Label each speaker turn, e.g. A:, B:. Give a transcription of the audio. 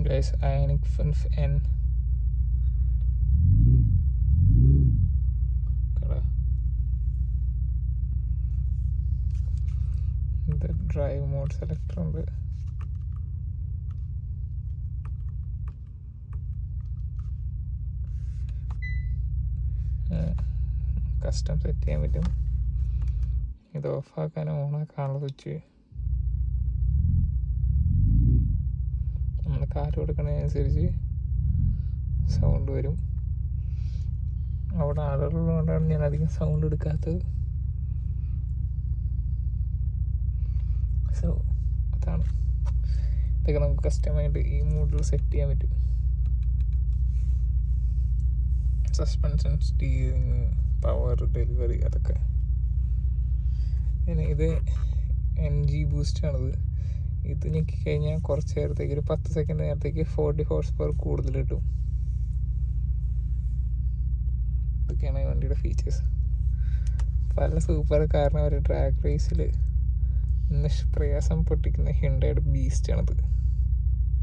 A: Guys Ioniq 5N ഇത് drive mode selector ഉണ്ട്. Custom set ചെയ്യാൻ പറ്റും. ഇത് ഓഫാക്കാനോ ഓണാക്കാനുള്ള സ്വിച്ച് നമ്മൾ കാറ്റ് കൊടുക്കുന്നതിനനുസരിച്ച് സൗണ്ട് വരും. അവിടെ ആളുകളുള്ളതുകൊണ്ടാണ് ഞാൻ അധികം സൗണ്ട് എടുക്കാത്തത്. സോ അതാണ്, ഇതൊക്കെ നമുക്ക് കസ്റ്റമായിട്ട് ഈ മോഡിൽ സെറ്റ് ചെയ്യാൻ പറ്റും. സസ്പെൻഷൻ, സ്റ്റീറിങ്, പവർ, ഡെലിവറി, അതൊക്കെ. പിന്നെ ഇത് NG ബൂസ്റ്റാണിത്. ഇത് ഞെക്കിക്കഴിഞ്ഞാൽ കുറച്ച് നേരത്തേക്ക്, ഒരു 10 സെക്കൻഡ് നേരത്തേക്ക് 40 ഹോഴ്സ് പവർ കൂടുതൽ കിട്ടും. ഇതൊക്കെയാണ് ഈ വണ്ടിയുടെ ഫീച്ചേഴ്സ്. പല സൂപ്പർ കാറിന് ഒരു ഡ്രാഗ് റേസിൽ നിഷ്പ്രയാസം പൊട്ടിക്കുന്ന ഹ്യുണ്ടായിയുടെ ബീസ്റ്റാണിത്.